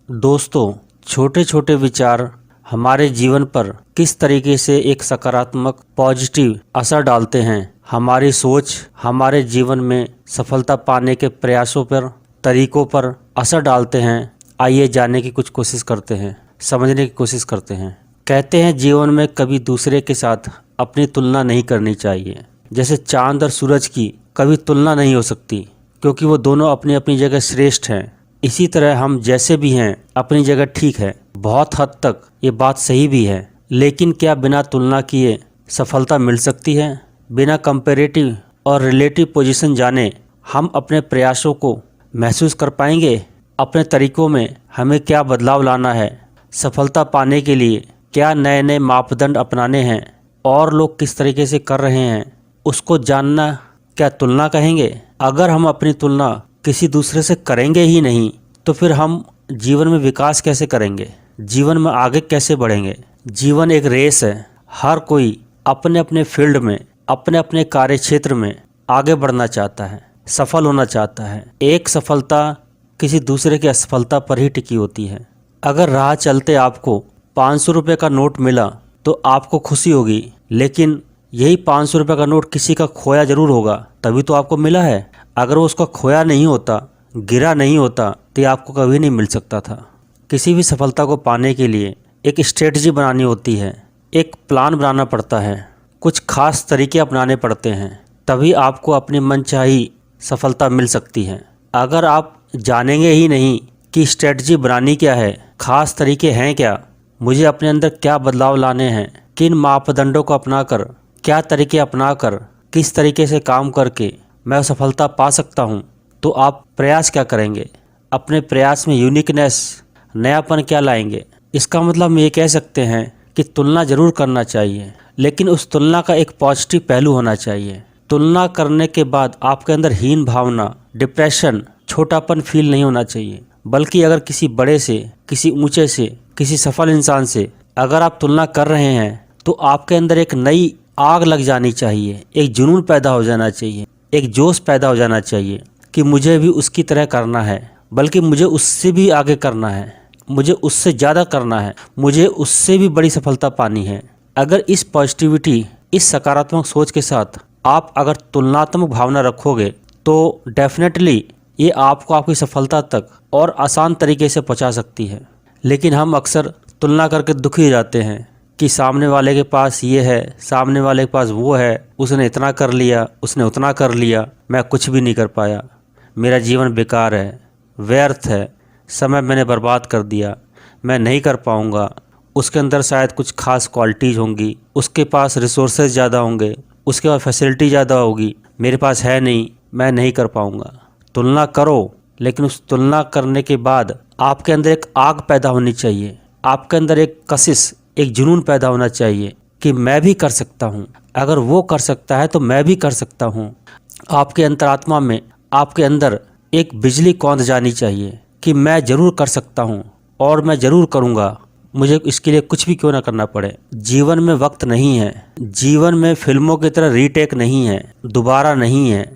दोस्तों, छोटे छोटे विचार हमारे जीवन पर किस तरीके से एक सकारात्मक पॉजिटिव असर डालते हैं, हमारी सोच हमारे जीवन में सफलता पाने के प्रयासों पर, तरीकों पर असर डालते हैं। आइए जानने की कुछ कोशिश करते हैं, समझने की कोशिश करते हैं। कहते हैं जीवन में कभी दूसरे के साथ अपनी तुलना नहीं करनी चाहिए। जैसे चांद और सूरज की कभी तुलना नहीं हो सकती, क्योंकि वो दोनों अपनी अपनी जगह श्रेष्ठ हैं। इसी तरह हम जैसे भी हैं अपनी जगह ठीक है। बहुत हद तक ये बात सही भी है, लेकिन क्या बिना तुलना किए सफलता मिल सकती है? बिना कंपैरेटिव और रिलेटिव पोजीशन जाने हम अपने प्रयासों को महसूस कर पाएंगे? अपने तरीकों में हमें क्या बदलाव लाना है? सफलता पाने के लिए क्या नए नए मापदंड अपनाने हैं? और लोग किस तरीके से कर रहे हैं उसको जानना क्या तुलना कहेंगे? अगर हम अपनी तुलना किसी दूसरे से करेंगे ही नहीं तो फिर हम जीवन में विकास कैसे करेंगे? जीवन में आगे कैसे बढ़ेंगे? जीवन एक रेस है। हर कोई अपने अपने फील्ड में, अपने अपने कार्य क्षेत्र में आगे बढ़ना चाहता है, सफल होना चाहता है। एक सफलता किसी दूसरे की असफलता पर ही टिकी होती है। अगर राह चलते आपको 500 रुपये का नोट मिला तो आपको खुशी होगी, लेकिन यही 500 रुपये का नोट किसी का खोया जरूर होगा, तभी तो आपको मिला है। अगर वो उसका खोया नहीं होता, गिरा नहीं होता, तो ये आपको कभी नहीं मिल सकता था। किसी भी सफलता को पाने के लिए एक स्ट्रेटजी बनानी होती है, एक प्लान बनाना पड़ता है, कुछ खास तरीके अपनाने पड़ते हैं, तभी आपको अपनी मनचाही सफलता मिल सकती है। अगर आप जानेंगे ही नहीं कि स्ट्रेटजी बनानी क्या है, खास तरीके हैं क्या, मुझे अपने अंदर क्या बदलाव लाने हैं, किन मापदंडों को अपनाकर, क्या तरीके अपनाकर, किस तरीके से काम करके मैं सफलता पा सकता हूँ, तो आप प्रयास क्या करेंगे? अपने प्रयास में यूनिकनेस, नयापन क्या लाएंगे? इसका मतलब हम ये कह सकते हैं कि तुलना जरूर करना चाहिए, लेकिन उस तुलना का एक पॉजिटिव पहलू होना चाहिए। तुलना करने के बाद आपके अंदर हीन भावना, डिप्रेशन, छोटापन फील नहीं होना चाहिए, बल्कि अगर किसी बड़े से, किसी ऊंचे से, किसी सफल इंसान से अगर आप तुलना कर रहे हैं तो आपके अंदर एक नई आग लग जानी चाहिए, एक जुनून पैदा हो जाना चाहिए, एक जोश पैदा हो जाना चाहिए कि मुझे भी उसकी तरह करना है, बल्कि मुझे उससे भी आगे करना है, मुझे उससे ज़्यादा करना है, मुझे उससे भी बड़ी सफलता पानी है। अगर इस पॉजिटिविटी, इस सकारात्मक सोच के साथ आप अगर तुलनात्मक भावना रखोगे तो डेफिनेटली ये आपको आपकी सफलता तक और आसान तरीके से पहुंचा सकती है। लेकिन हम अक्सर तुलना करके दुखी हो जाते हैं कि सामने वाले के पास ये है, सामने वाले के पास वो है, उसने इतना कर लिया, उसने उतना कर लिया, मैं कुछ भी नहीं कर पाया, मेरा जीवन बेकार है, व्यर्थ है, समय मैंने बर्बाद कर दिया, मैं नहीं कर पाऊँगा। उसके अंदर शायद कुछ खास क्वालिटीज़ होंगी, उसके पास रिसोर्सेज ज़्यादा होंगे, उसके पास फैसिलिटी ज़्यादा होगी, मेरे पास है नहीं, मैं नहीं कर पाऊँगा। तुलना करो, लेकिन उस तुलना करने के बाद आपके अंदर एक आग पैदा होनी चाहिए, आपके अंदर एक कशिश, एक जुनून पैदा होना चाहिए कि मैं भी कर सकता हूँ। अगर वो कर सकता है तो मैं भी कर सकता हूँ। आपके अंतरात्मा में, आपके अंदर एक बिजली कौंध जानी चाहिए कि मैं ज़रूर कर सकता हूँ और मैं ज़रूर करूँगा, मुझे इसके लिए कुछ भी क्यों ना करना पड़े। जीवन में वक्त नहीं है, जीवन में फिल्मों की तरह रीटेक नहीं है, दोबारा नहीं है,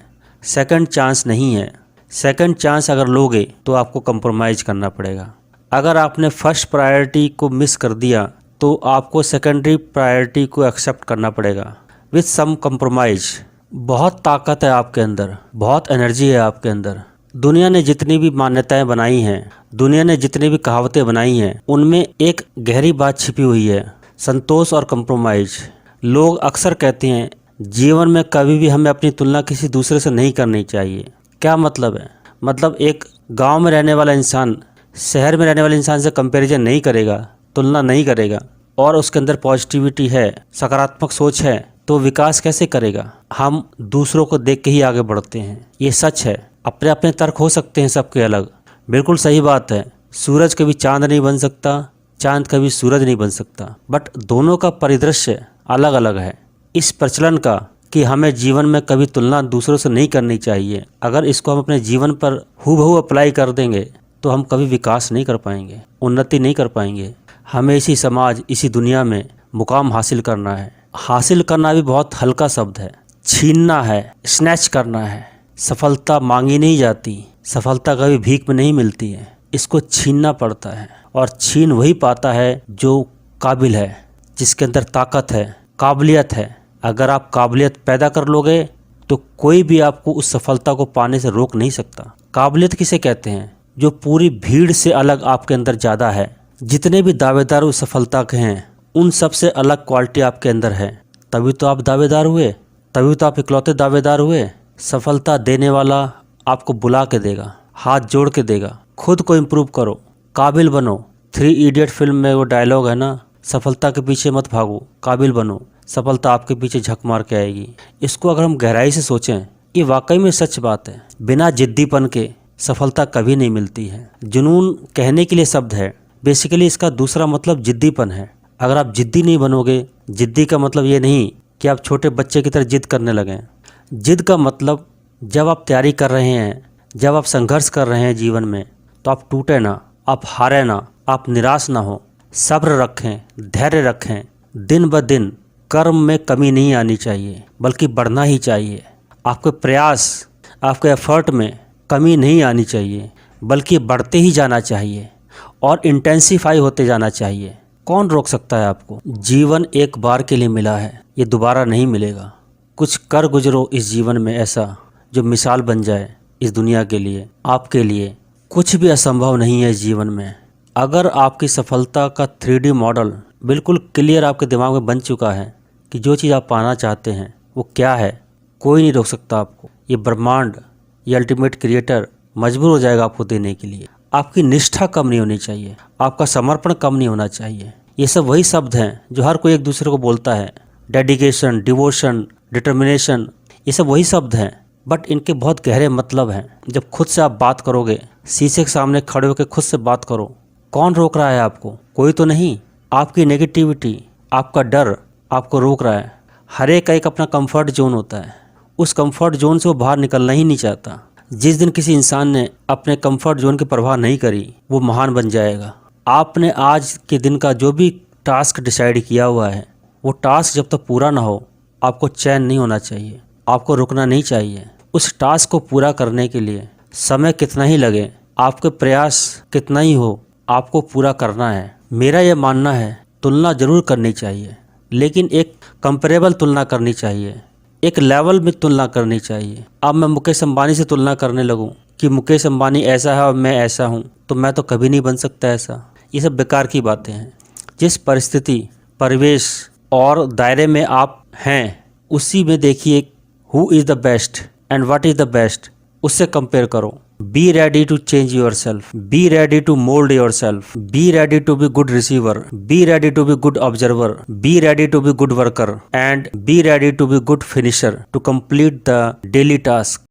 सेकंड चांस नहीं है। सेकंड चांस अगर लोगे तो आपको कंप्रोमाइज़ करना पड़ेगा। अगर आपने फर्स्ट प्रायोरिटी को मिस कर दिया तो आपको सेकेंडरी प्रायोरिटी को एक्सेप्ट करना पड़ेगा विथ सम कंप्रोमाइज़। बहुत ताकत है आपके अंदर, बहुत एनर्जी है आपके अंदर। दुनिया ने जितनी भी मान्यताएं बनाई हैं, दुनिया ने जितनी भी कहावतें बनाई हैं, उनमें एक गहरी बात छिपी हुई है, संतोष और कंप्रोमाइज़। लोग अक्सर कहते हैं जीवन में कभी भी हमें अपनी तुलना किसी दूसरे से नहीं करनी चाहिए। क्या मतलब है? मतलब एक गांव में रहने वाला इंसान शहर में रहने वाले इंसान से कंपैरिजन नहीं करेगा, तुलना नहीं करेगा, और उसके अंदर पॉजिटिविटी है, सकारात्मक सोच है, तो विकास कैसे करेगा? हम दूसरों को देख के ही आगे बढ़ते हैं, ये सच है। अपने अपने तर्क हो सकते हैं सबके अलग, बिल्कुल सही बात है। सूरज कभी चांद नहीं बन सकता, चांद कभी सूरज नहीं बन सकता, बट दोनों का परिदृश्य अलग अलग है। इस प्रचलन का कि हमें जीवन में कभी तुलना दूसरों से नहीं करनी चाहिए, अगर इसको हम अपने जीवन पर हूबहू अप्लाई कर देंगे तो हम कभी विकास नहीं कर पाएंगे, उन्नति नहीं कर पाएंगे। हमें इसी समाज, इसी दुनिया में मुकाम हासिल करना है। हासिल करना भी बहुत हल्का शब्द है, छीनना है, स्नैच करना है। सफलता मांगी नहीं जाती, सफलता कभी भीख में नहीं मिलती है। इसको छीनना पड़ता है और छीन वही पाता है जो काबिल है, जिसके अंदर ताकत है, काबिलियत है। अगर आप काबिलियत पैदा कर लोगे तो कोई भी आपको उस सफलता को पाने से रोक नहीं सकता। काबिलियत किसे कहते हैं? जो पूरी भीड़ से अलग आपके अंदर ज़्यादा है। जितने भी दावेदार उस सफलता के हैं उन सब से अलग क्वालिटी आपके अंदर है, तभी तो आप दावेदार हुए, तभी तो आप इकलौते दावेदार हुए। सफलता देने वाला आपको बुला के देगा, हाथ जोड़ के देगा। खुद को इम्प्रूव करो, काबिल बनो। 3 इडियट फिल्म में वो डायलॉग है ना, सफलता के पीछे मत भागो, काबिल बनो, सफलता आपके पीछे झक मार के आएगी। इसको अगर हम गहराई से सोचें, ये वाकई में सच बात है। बिना जिद्दीपन के सफलता कभी नहीं मिलती है। जुनून कहने के लिए शब्द है, बेसिकली इसका दूसरा मतलब जिद्दीपन है। अगर आप जिद्दी नहीं बनोगे, जिद्दी का मतलब ये नहीं कि आप छोटे बच्चे की तरह जिद करने लगें। जिद का मतलब जब आप तैयारी कर रहे हैं, जब आप संघर्ष कर रहे हैं जीवन में, तो आप टूटे ना, आप हारे ना, आप निराश ना हो। सब्र रखें, धैर्य रखें। दिन ब दिन कर्म में कमी नहीं आनी चाहिए, बल्कि बढ़ना ही चाहिए। आपके प्रयास, आपके एफर्ट में कमी नहीं आनी चाहिए, बल्कि बढ़ते ही जाना चाहिए और इंटेंसिफाई होते जाना चाहिए। कौन रोक सकता है आपको? जीवन एक बार के लिए मिला है, ये दोबारा नहीं मिलेगा। कुछ कर गुजरो इस जीवन में ऐसा जो मिसाल बन जाए इस दुनिया के लिए, आपके लिए। कुछ भी असंभव नहीं है इस जीवन में। अगर आपकी सफलता का 3D मॉडल बिल्कुल क्लियर आपके दिमाग में बन चुका है कि जो चीज़ आप पाना चाहते हैं वो क्या है, कोई नहीं रोक सकता आपको। ये ब्रह्मांड, ये अल्टीमेट क्रिएटर मजबूर हो जाएगा आपको देने के लिए। आपकी निष्ठा कम नहीं होनी चाहिए, आपका समर्पण कम नहीं होना चाहिए। ये सब वही शब्द हैं जो हर कोई एक दूसरे को बोलता है। डेडिकेशन, डिवोशन, डिटर्मिनेशन, ये सब वही शब्द हैं, बट इनके बहुत गहरे मतलब हैं। जब खुद से आप बात करोगे, शीशे के सामने खड़े होकर खुद से बात करो। कौन रोक रहा है आपको? कोई तो नहीं। आपकी नेगेटिविटी, आपका डर आपको रोक रहा है। हर एक का एक अपना कंफर्ट जोन होता है, उस कंफर्ट जोन से वो बाहर निकलना ही नहीं चाहता। जिस दिन किसी इंसान ने अपने कंफर्ट जोन की परवाह नहीं करी, वो महान बन जाएगा। आपने आज के दिन का जो भी टास्क डिसाइड किया हुआ है, वो टास्क जब तक पूरा ना हो, आपको चैन नहीं होना चाहिए, आपको रुकना नहीं चाहिए। उस टास्क को पूरा करने के लिए समय कितना ही लगे, आपके प्रयास कितना ही हो, आपको पूरा करना है। मेरा ये मानना है, तुलना जरूर करनी चाहिए, लेकिन एक कंपेरेबल तुलना करनी चाहिए, एक लेवल में तुलना करनी चाहिए। अब मैं मुकेश अंबानी से तुलना करने लगूं कि मुकेश अंबानी ऐसा है और मैं ऐसा हूं, तो मैं तो कभी नहीं बन सकता ऐसा। ये सब बेकार की बातें हैं। जिस परिस्थिति, परिवेश और दायरे में आप हैं, उसी में देखिए who is the best and what is the best, उससे कंपेयर करो। Be ready to change yourself, be ready to mould yourself, be ready to be good receiver, be ready to be good observer, be ready to be good worker and be ready to be good finisher to complete the daily task.